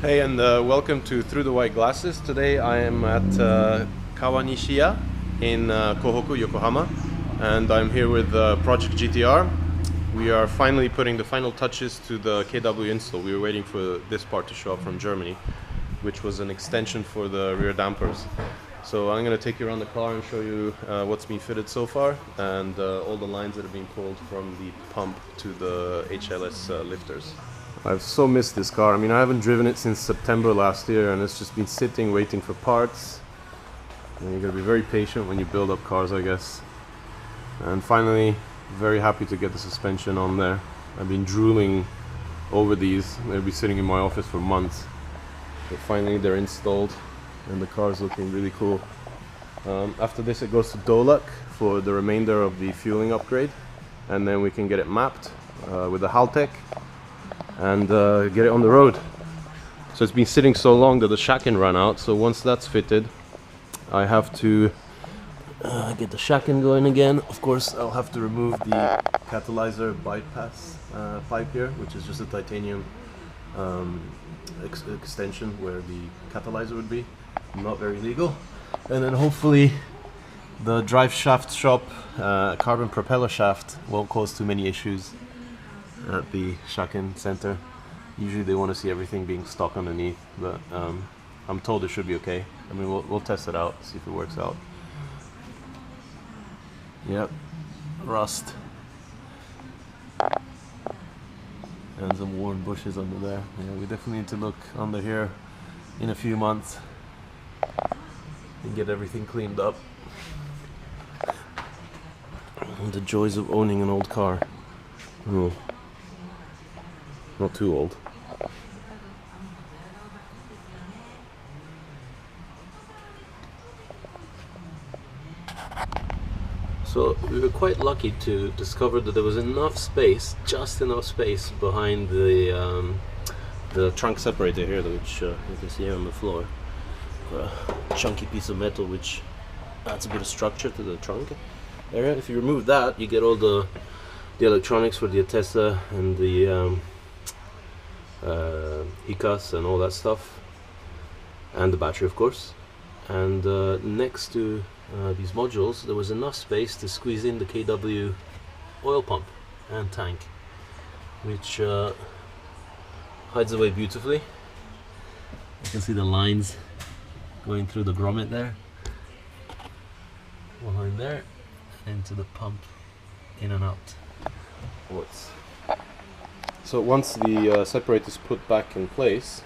Hey, and welcome to Through the White Glasses. Today I am at Kawanishiya in Kohoku, Yokohama, and I'm here with Project GT-R. We are finally putting the final touches to the KW install. We were waiting for this part to show up from Germany, which was an extension for the rear dampers. So I'm going to take you around the car and show you what's been fitted so far, and all the lines that have been pulled from the pump to the HLS lifters. I've so missed this car. I mean, I haven't driven it since September last year, and it's just been sitting waiting for parts. And you gotta be very patient when you build up cars, I guess. And finally, very happy to get the suspension on there. I've been drooling over these. They'll be sitting in my office for months. But finally they're installed, and the car's looking really cool. After this it goes to Dalle for the remainder of the fueling upgrade, and then we can get it mapped with the Haltech and get it on the road. So it's been sitting so long that the shacken ran out, so once that's fitted I have to get the shacken going again. Of course I'll have to remove the catalyzer bypass pipe here, which is just a titanium extension where the catalyzer would be. Not very legal. And then hopefully the drive shaft shop carbon propeller shaft won't cause too many issues at the shacken center. Usually they want to see everything being stock underneath, but I'm told it should be okay. I mean, we'll test it out, see if it works out. Yep, rust and some worn bushes under there. Yeah, we definitely need to look under here in a few months and get everything cleaned up. And the joys of owning an old car. Oh. Not too old. So we were quite lucky to discover that there was enough space, just enough space behind the trunk separator here, which you can see here on the floor. A chunky piece of metal which adds a bit of structure to the trunk area. If you remove that, you get all the electronics for the Atessa and the ICAS and all that stuff, and the battery, of course. And next to these modules there was enough space to squeeze in the KW oil pump and tank, which hides away beautifully. You can see the lines going through the grommet there, behind there, into the pump, in and out. So once the separator is put back in place,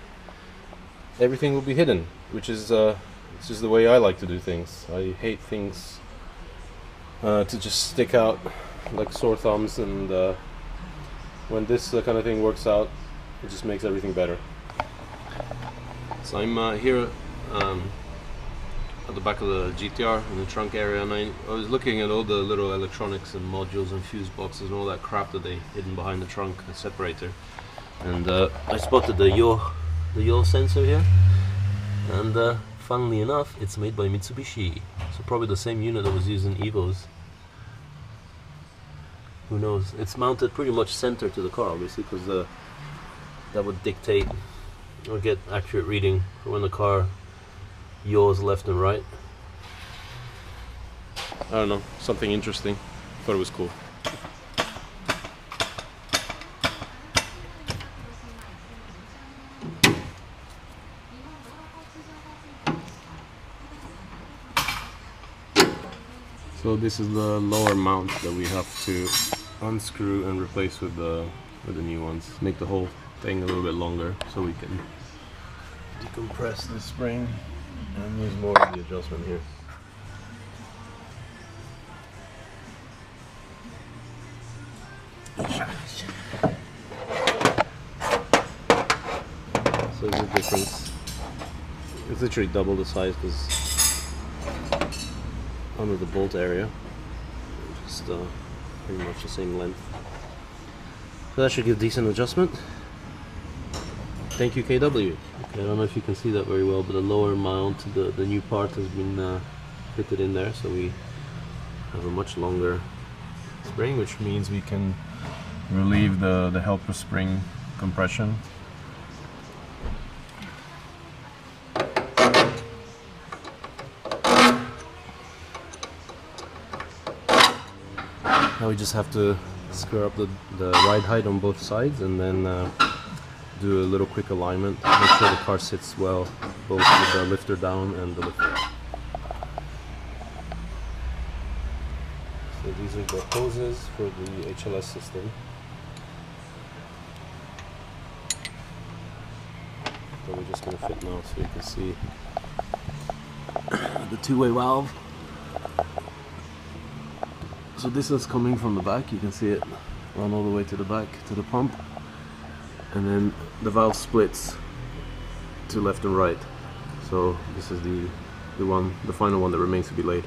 everything will be hidden, which is it's just the way I like to do things. I hate things to just stick out like sore thumbs, and when this kind of thing works out, it just makes everything better. So I'm here at the back of the GT-R in the trunk area, and I was looking at all the little electronics and modules and fuse boxes and all that crap that they hidden behind the trunk separator, and I spotted the yaw sensor here, and funnily enough it's made by Mitsubishi, so probably the same unit that was used in Evos. Who knows? It's mounted pretty much center to the car, obviously, because that would dictate or get accurate reading for when the car yaws left and right. I don't know, something interesting. Thought it was cool. So this is the lower mount that we have to unscrew and replace with the new ones. Make the whole thing a little bit longer so we can decompress the spring and use more of the adjustment here. So there's a difference. It's literally double the size because under the bolt area, just pretty much the same length. So that should give decent adjustment. Thank you, KW. Okay, I don't know if you can see that very well, but the lower mount, the new part has been fitted in there, so we have a much longer spring, which means we can relieve the helper spring compression Now we just have to square up the ride height on both sides and then do a little quick alignment. Make sure the car sits well, both with the lifter down and the lifter up. So these are the hoses for the HLS system. That we're just going to fit now so you can see the two-way valve. So this is coming from the back, you can see it run all the way to the back to the pump, and then the valve splits to left and right. So this is the final one that remains to be laid.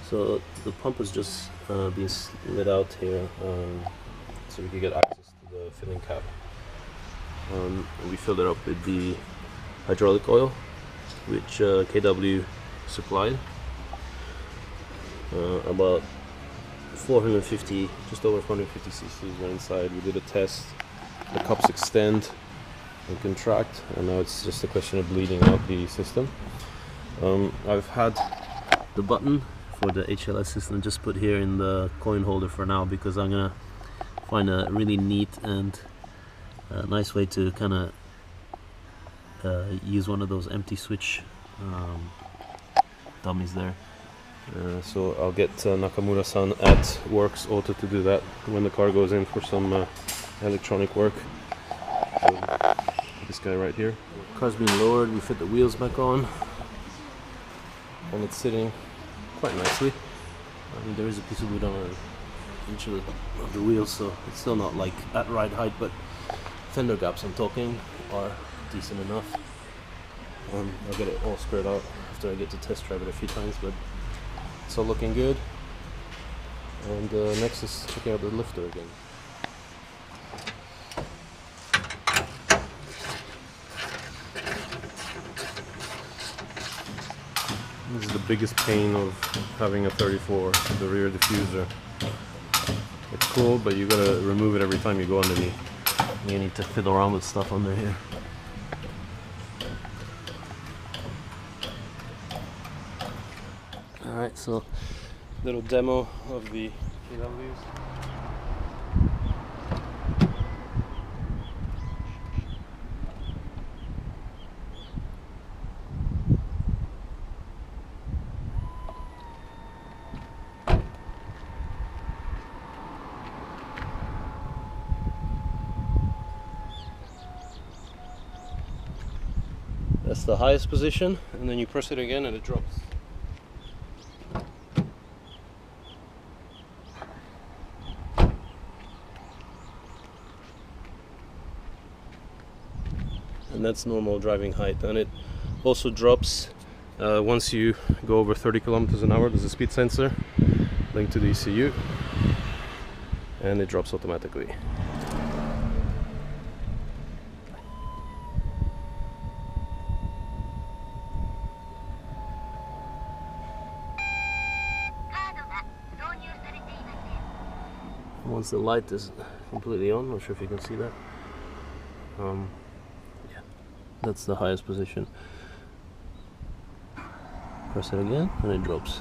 So the pump is just being slid out here so we can get access to the filling cap. And we filled it up with the hydraulic oil, which KW supplied. About 450, just over 450 cc's went inside. We did a test. The cups extend and contract, and now it's just a question of bleeding out the system. I've had the button for the HLS system just put here in the coin holder for now, because I'm gonna find a really neat and nice way to kind of use one of those empty switch dummies there. So I'll get Nakamura-san at Works Auto to do that when the car goes in for some electronic work. So this guy right here. Car's being lowered, we fit the wheels back on, and it's sitting quite nicely. I mean, there is a piece of wood on each of the wheels, so it's still not like at ride height, but fender gaps I'm talking are decent enough. I'll get it all squared out after I get to test drive it a few times, but it's all looking good. And next is checking out the lifter again. This is the biggest pain of having a 34, the rear diffuser. It's cool, but you gotta remove it every time you go underneath. You need to fiddle around with stuff under here. Alright, so little demo of the KWs. That's the highest position, and then you press it again and it drops. And that's normal driving height, and it also drops once you go over 30 kilometers an hour. There's a speed sensor linked to the ECU, and it drops automatically. Once the light is completely on, not sure if you can see that. Yeah, that's the highest position. Press it again and it drops.